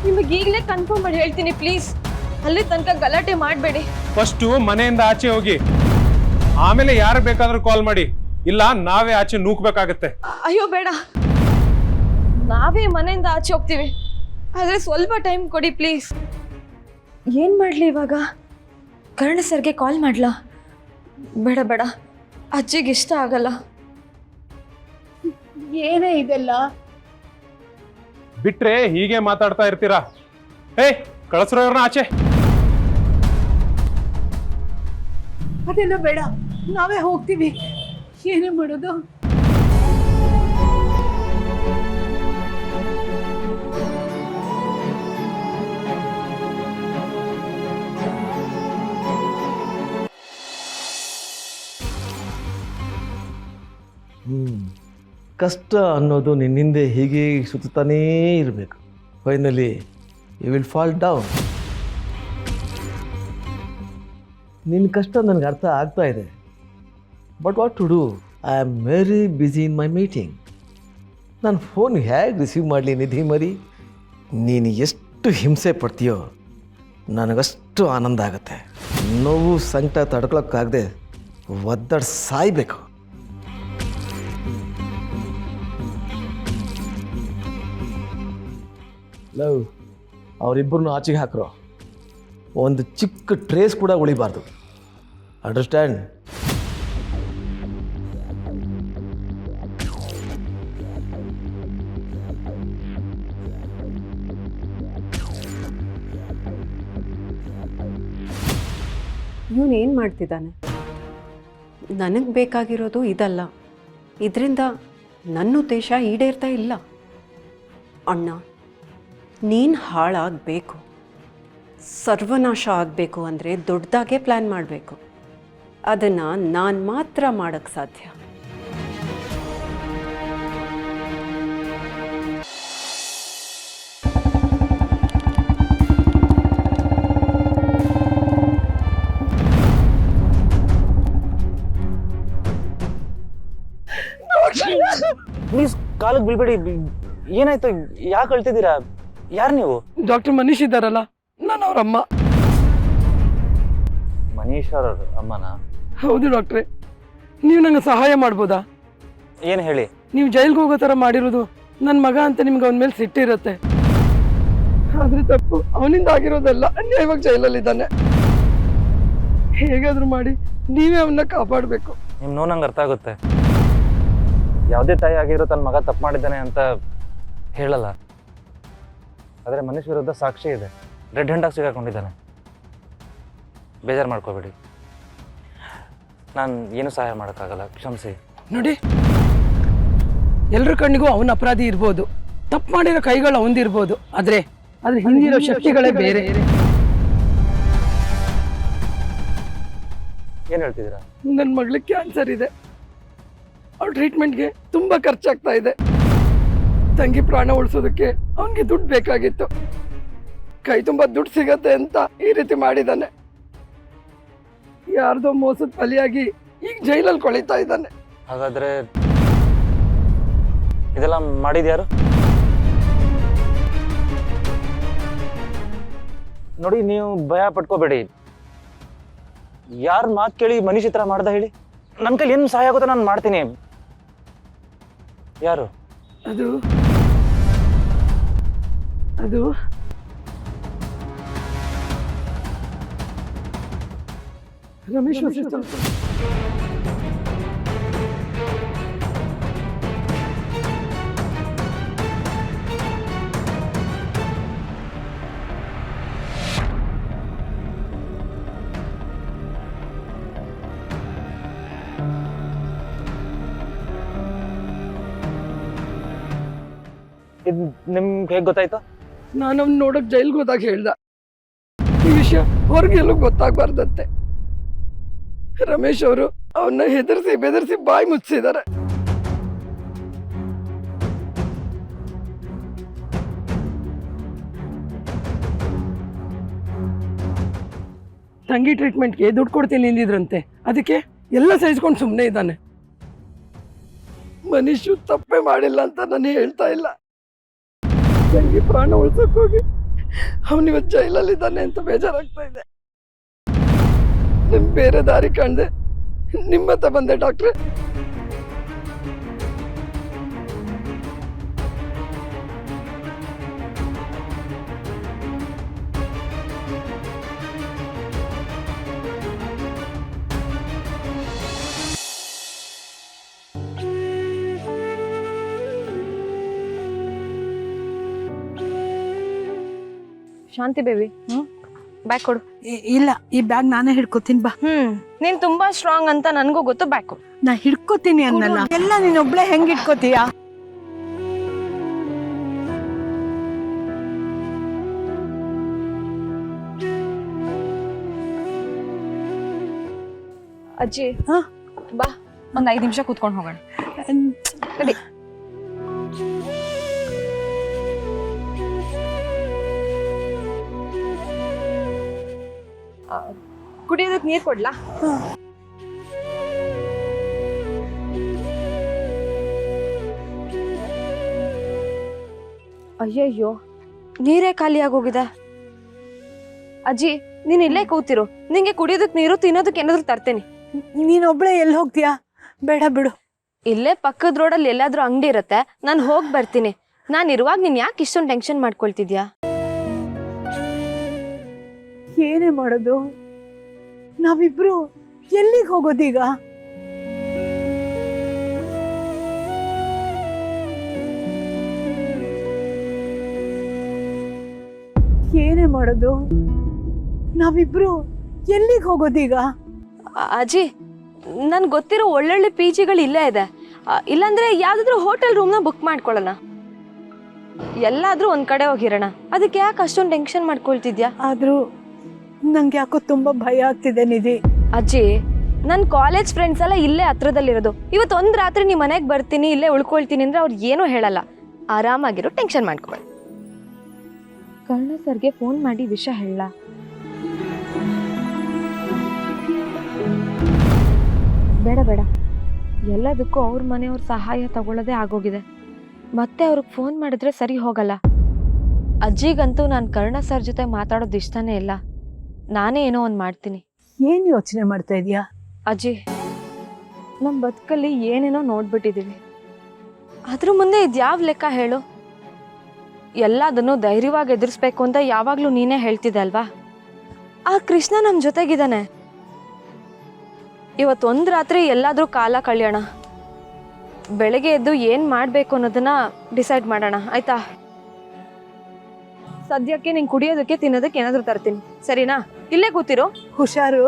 ನಿಮಗೆ ಈಗಲೇ ಕನ್ಫರ್ಮ್ ಮಾಡಿ ಹೇಳ್ತೀನಿ ಪ್ಲೀಸ್. ಅಲ್ಲಿ ತನಕ ಗಲಾಟೆ ಮಾಡಬೇಡಿ. ಫಸ್ಟು ಮನೆಯಿಂದ ಆಚೆ ಹೋಗಿ, ಆಮೇಲೆ ಯಾರು ಬೇಕಾದ್ರೂ ಕಾಲ್ ಮಾಡಿ. ಇಲ್ಲ ನಾವೇ ಆಚೆ ನೂಕ್ಬೇಕಾಗತ್ತೆ. ಅಯ್ಯೋ ಬೇಡ, ನಾವೇ ಮನೆಯಿಂದ ಆಚೆ ಹೋಗ್ತೀವಿ. ಆದ್ರೆ ಸ್ವಲ್ಪ ಟೈಮ್ ಕೊಡಿ ಪ್ಲೀಸ್. ಏನ್ ಮಾಡ್ಲಿ ಇವಾಗ? ಕರ್ಣ ಸರ್ಗೆ ಕಾಲ್ ಮಾಡ್ಲಾ? ಬೇಡ ಬೇಡ, ಅಜ್ಜಿಗೆ ಇಷ್ಟ ಆಗಲ್ಲ. ಏನೇ ಇದೆಲ್ಲ? ಬಿಟ್ರೆ ಹೀಗೆ ಮಾತಾಡ್ತಾ ಇರ್ತೀರಾ? ಕಳಿಸ್ರೋ ಇವ್ರನ್ನ ಆಚೆ. ಅದೆಲ್ಲ ಬೇಡ, ನಾವೇ ಹೋಗ್ತೀವಿ. ಏನೇ ಮಾಡೋದು? ಕಷ್ಟ ಅನ್ನೋದು ನಿನ್ನಿಂದೆ ಹೀಗೆ ಸುತ್ತಾನೇ ಇರಬೇಕು. Finally you will fall down. ನಿನ್ನ ಕಷ್ಟ ನನಗೆ ಅರ್ಥ ಆಗ್ತಾ ಇದೆ. But what to do? I am very busy in my meeting. ನಾನು ಫೋನ್ ಹೇಗೆ ರಿಸೀವ್ ಮಾಡಲಿ ನಿಧಿ ಮರಿ? ನೀನು ಎಷ್ಟು ಹಿಂಸೆ ಪಡ್ತೀಯೋ ನನಗಷ್ಟು ಆನಂದ ಆಗುತ್ತೆ. ನೋವು ಸಂಕಟ ತಡ್ಕೊಳಕ್ಕಾಗದೆ ಒದ್ದಾಡಿ ಸಾಯ್ಬೇಕು. ಲವ್, ಅವರಿಬ್ಬರನ್ನು ಆಚೆಗೆ ಹಾಕ್ರೋ. ಒಂದು ಚಿಕ್ಕ ಟ್ರೇಸ್ ಕೂಡ ಉಳಿಬಾರ್ದು. ಅಂಡರ್ಸ್ಟ್ಯಾಂಡ್? ಇವನೇನು ಮಾಡ್ತಿದ್ದಾನೆ? ನನಗೆ ಬೇಕಾಗಿರೋದು ಇದಲ್ಲ. ಇದರಿಂದ ನನ್ನ ಉದ್ದೇಶ ಈಡೇರ್ತಾ ಇಲ್ಲ. ಅಣ್ಣ, ನೀನು ಹಾಳಾಗಬೇಕು, ಸರ್ವನಾಶ ಆಗಬೇಕು ಅಂದರೆ ದೊಡ್ಡದಾಗೆ ಪ್ಲ್ಯಾನ್ ಮಾಡಬೇಕು. ಅದನ್ನು ನಾನು ಮಾತ್ರ ಮಾಡೋಕ್ಕೆ ಸಾಧ್ಯ. ಪ್ಲೀಸ್ ಕಾಲಿಗೆ ಬೀಳ್ಬೇಡಿ. ಏನಾಯ್ತು? ಯಾಕೆ ಅಳ್ತಿದ್ದೀರಾ? ಯಾರು ನೀವು? ಡಾಕ್ಟರ್ ಮನೀಶ್ ಇದ್ದಾರಲ್ಲ, ನಾನು ಅವ್ರ ಅಮ್ಮ. ಮನೀಶ್ ಅವ್ರ ಅಮ್ಮನ? ಹೌದು ಡಾಕ್ಟ್ರೆ. ನೀವು ನಂಗೆ ಸಹಾಯ ಮಾಡ್ಬೋದಾ? ಏನು ಹೇಳಿ? ನೀವು ಜೈಲ್ಗೆ ಹೋಗೋ ಥರ ಮಾಡಿರೋದು ನನ್ನ ಮಗ ಅಂತ ನಿಮ್ಗೆ ಅವನ ಮೇಲೆ ಸಿಟ್ಟಿರುತ್ತೆ. ಆದ್ರೆ ತಪ್ಪು ಅವನಿಂದ ಆಗಿರೋದೆಲ್ಲ. ಇವಾಗ ಜೈಲಲ್ಲಿದ್ದಾನೆ. ಹೇಗಾದ್ರೂ ಮಾಡಿ ನೀವೇ ಅವನ್ನ ಕಾಪಾಡಬೇಕು. ನಿಮ್ಮ ನೋವು ನಂಗೆ ಅರ್ಥ ಆಗುತ್ತೆ. ಯಾವುದೇ ತಾಯಿ ಆಗಿರೋ ತನ್ನ ಮಗ ತಪ್ಪು ಮಾಡಿದ್ದಾನೆ ಅಂತ ಹೇಳಲ್ಲ. ಆದರೆ ಮನೀಶ್ ವಿರುದ್ಧ ಸಾಕ್ಷಿ ಇದೆ. ರೆಡ್ ಹ್ಯಾಂಡಾಗಿ ಸಿಗಾಕೊಂಡಿದ್ದಾನೆ. ಬೇಜಾರು ಮಾಡ್ಕೋಬೇಡಿ. ನಾನು ಏನು ಸಹಾಯ ಮಾಡೋಕ್ಕಾಗಲ್ಲ, ಕ್ಷಮಿಸಿ. ನೋಡಿ, ಎಲ್ರ ಕಣ್ಣಿಗೂ ಅವನ ಅಪರಾಧಿ ಇರ್ಬೋದು, ತಪ್ಪು ಮಾಡಿರೋ ಕೈಗಳು ಅವಂದಿರ್ಬೋದು. ಆದ್ರೆ ಹಿಂದಿರೋ ಶಕ್ತಿಗಳೇ ಬೇರೆ. ಏನು ಹೇಳ್ತಿದ್ದೀರಾ? ನನ್ನ ಮಗಳಿಗೆ ಕ್ಯಾನ್ಸರ್ ಇದೆ. ಅವ್ರ ಟ್ರೀಟ್ಮೆಂಟ್ಗೆ ತುಂಬಾ ಖರ್ಚಾಗ್ತಾ ಇದೆ. ತಂಗಿ ಪ್ರಾಣ ಉಳಿಸೋದಕ್ಕೆ ಅವನಿಗೆ ದುಡ್ಡು ಬೇಕಾಗಿತ್ತು. ಕೈ ತುಂಬಾ ದುಡ್ಡು ಸಿಗತ್ತೆ ಅಂತ ಈ ರೀತಿ ಮಾಡಿದ್ದಾನೆ. ಯಾರ್ದೋ ಮೋಸದ ಬಲಿಯಾಗಿ ಈಗ ಜೈಲಲ್ಲಿ ಕೊಳಿತಾ ಇದ್ದಾನೆ. ಹಾಗಾದ್ರೆ ಇದೆಲ್ಲ ಮಾಡಿದ್ಯಾರು? ನೋಡಿ, ನೀವು ಭಯ ಪಟ್ಕೋಬೇಡಿ. ಯಾರ ಮಾತು ಕೇಳಿ ಮನೀಶ್ ಈ ಥರ ಮಾಡ್ದ ಹೇಳಿ? ನನ್ನ ಕೈಲಿ ಏನು ಸಹಾಯ ಆಗುತ್ತೋ ನಾನು ಮಾಡ್ತೀನಿ. ಯಾರು? ಅದು ರಮೇಶ್ ವಸಿಷ್ಠ. ಇದು ನಿಮ್ಗೆ ಹೇಗೆ ಗೊತ್ತಾಯ್ತು? ನಾನು ಅವ್ನು ನೋಡಕ್ ಜೈಲ್ಗೆ ಹೋದಾಗ ಹೇಳ್ದ. ಈ ವಿಷಯ ಹೊರಗೆಲ್ಲೂ ಗೊತ್ತಾಗ್ಬಾರ್ದಂತೆ. ರಮೇಶ್ ಅವರು ಅವನ್ನ ಬೆದರಿಸಿ ಬಾಯಿ ಮುಚ್ಚಿದ್ದಾರೆ. ತಂಗಿ ಟ್ರೀಟ್ಮೆಂಟ್ಗೆ ದುಡ್ಡು ಕೊಡ್ತೀನಿ ಅಂದಿದ್ರಂತೆ. ಅದಕ್ಕೆ ಎಲ್ಲ ಸಹಿಸ್ಕೊಂಡು ಸುಮ್ಮನೆ ಇದ್ದಾನೆ. ಮನುಷ್ಯ ತಪ್ಪೇ ಮಾಡಿಲ್ಲ ಅಂತ ನಾನು ಹೇಳ್ತಾ ಇಲ್ಲ. ತಂಗಿ ಪ್ರಾಣ ಉಳ್ಸಕ್ ಹೋಗಿ ಅವನಿವತ್ತು ಜೈಲಲ್ಲಿದ್ದಾನೆ ಅಂತ ಬೇಜಾರಾಗ್ತಾ ಇದೆ. ನಿಮ್ ಬೇರೆ ದಾರಿ ಕಾಣ್ದೆ ನಿಮ್ಮ ಹತ್ರ ಬಂದೆ ಡಾಕ್ಟ್ರೆ. ಶಾಂತಿ ಬೇಬಿ ಬ್ಯಾಗ್ ಕೊಡು. ಇಲ್ಲ, ಈ ಬ್ಯಾಗ್ ನಾನೇ ಹಿಡ್ಕೋತೀನಿ ಬಾ. ನೀನ್ ತುಂಬಾ ಸ್ಟ್ರಾಂಗ್ ಅಂತ ನನ್ಗೂ ಗೊತ್ತು, ಬ್ಯಾಗ್ ಕೊಡು. ನಾ ಹಿಡ್ಕೋತೀನಿ ಅನ್ನಲ್ಲ, ಎಲ್ಲ ನೀನೊಬ್ಳೆ ಹೆಂಗ್ ಇಟ್ಕೋತೀಯ? ಅಜ್ಜಿ ಹಾ? ಬಾ, ಒಂದ್ 5 ನಿಮಿಷ ಕೂತ್ಕೊಂಡು ಹೋಗೋಣ. ನಡಿ. ಕುಡಿಯೋದಕ್ಕೆ ನೀರ್ ಕೊಡ್ಲಾ? ಅಯ್ಯಯ್ಯೋ, ನೀರೇ ಖಾಲಿ ಆಗೋಗಿದೆ. ಅಜ್ಜಿ ನೀನ್ ಇಲ್ಲೇ ಕೂತಿರು, ನಿಂಗೆ ಕುಡಿಯೋದಕ್ಕೆ ನೀರು, ತಿನ್ನೋದಕ್ಕೆ ಏನಾದ್ರು ತರ್ತೇನೆ. ನೀನೊಬ್ಳೆ ಎಲ್ಲಿ ಹೋಗ್ತೀಯಾ? ಬೇಡ ಬಿಡು. ಇಲ್ಲೇ ಪಕ್ಕದ ರೋಡಲ್ಲಿ ಎಲ್ಲಾದ್ರೂ ಅಂಗಡಿ ಇರತ್ತೆ, ನಾನು ಹೋಗಿ ಬರ್ತೀನಿ. ನಾನು ಇರುವಾಗ ನೀನ್ ಯಾಕೆ ಇಷ್ಟೊಂದು ಟೆನ್ಷನ್ ಮಾಡ್ಕೊಳ್ತಿದ್ಯಾ? ಏನೇ ಮಾಡೋದು? ನಾವಿಬ್ರು ಎಲ್ಲಿಗೆ ಹೋಗೋದೀಗ? ಏನೇ ಮಾಡೋದು? ನಾವಿಬ್ರು ಎಲ್ಲಿಗೆ ಹೋಗೋದೀಗ? ಅಜ್ಜಿ ನನ್ಗೆ ಗೊತ್ತಿರೋ ಒಳ್ಳೊಳ್ಳೆ PGಗಳು ಇಲ್ಲೇ ಇದೆ. ಇಲ್ಲಾಂದ್ರೆ ಯಾವ್ದಾದ್ರು ಹೋಟೆಲ್ ರೂಮ್ನ ಬುಕ್ ಮಾಡ್ಕೊಳ್ಳೋಣ. ಎಲ್ಲಾದ್ರೂ ಒಂದ್ ಕಡೆ ಹೋಗಿರೋಣ. ಅದಕ್ಕೆ ಯಾಕೆ ಅಷ್ಟೊಂದು ಟೆನ್ಷನ್ ಮಾಡ್ಕೊಳ್ತಿದ್ಯಾ? ಆದ್ರೂ ನಂಗೆ ಯಾಕೋ ತುಂಬಾ ಭಯ ಆಗ್ತಿದೆ ನಿಧಿ. ಅಜ್ಜಿ ನನ್ನ ಕಾಲೇಜ್ ಫ್ರೆಂಡ್ಸ್ ಎಲ್ಲ ಇಲ್ಲೇ ಹತ್ರದಲ್ಲಿರೋದು. ಇವತ್ತು ಒಂದ್ ರಾತ್ರಿ ನಿಮ್ಮ ಮನೆಗೆ ಬರ್ತೀನಿ, ಇಲ್ಲೇ ಉಳ್ಕೊಳ್ತೀನಿ ಅಂದ್ರೆ ಅವ್ರು ಏನೂ ಹೇಳಲ್ಲ. ಆರಾಮಾಗಿರೋ, ಟೆನ್ಷನ್ ಮಾಡ್ಕೊಬೇಡ. ಕರ್ಣ ಸರ್ಗೆ ಫೋನ್ ಮಾಡಿ ವಿಷಯ ಹೇಳ. ಬೇಡ ಬೇಡ, ಎಲ್ಲದಕ್ಕೂ ಅವ್ರ ಮನೆಯವ್ರ ಸಹಾಯ ತಗೊಳ್ಳೋದೇ ಆಗೋಗಿದೆ. ಮತ್ತೆ ಅವ್ರಿಗೆ ಫೋನ್ ಮಾಡಿದ್ರೆ ಸರಿ ಹೋಗಲ್ಲ. ಅಜ್ಜಿಗಂತೂ ನಾನು ಕರ್ಣ ಸರ್ ಜೊತೆ ಮಾತಾಡೋದು ಇಷ್ಟನೇ ಇಲ್ಲ. ನಾನೇ ಏನೋ ಒಂದು ಮಾಡ್ತೀನಿ. ಏನ್ ಯೋಚನೆ ಮಾಡ್ತಾ ಇದೀಯಾ? ಅಜ್ಜಿ ನಮ್ಮ ಬದುಕಲ್ಲಿ ಏನೇನೋ ನೋಡ್ಬಿಟ್ಟಿದ್ದೀವಿ. ಅದ್ರ ಮುಂದೆ ಇದ್ಯಾವ ಲೆಕ್ಕ ಹೇಳು? ಎಲ್ಲದನ್ನು ಧೈರ್ಯವಾಗಿ ಎದುರಿಸ್ಬೇಕು ಅಂತ ಯಾವಾಗಲೂ ನೀನೇ ಹೇಳ್ತಿದ್ದೆ ಅಲ್ವಾ? ಆ ಕೃಷ್ಣ ನಮ್ಮ ಜೊತೆಗಿದ್ದಾನೆ. ಇವತ್ತೊಂದು ರಾತ್ರಿ ಎಲ್ಲಾದರೂ ಕಾಲ ಕಳೆಯೋಣ. ಬೆಳಗ್ಗೆ ಎದ್ದು ಏನು ಮಾಡಬೇಕು ಅನ್ನೋದನ್ನ ಡಿಸೈಡ್ ಮಾಡೋಣ, ಆಯ್ತಾ? ಸದ್ಯಕ್ಕೆ ನೀನು ಕುಡಿಯೋದಕ್ಕೆ ತಿನ್ನೋದಕ್ಕೆ ಏನಾದರೂ ತರ್ತೀನಿ, ಸರಿನಾ? ಇಲ್ಲೇ ಕೂತಿರೋ. ಹುಷಾರು.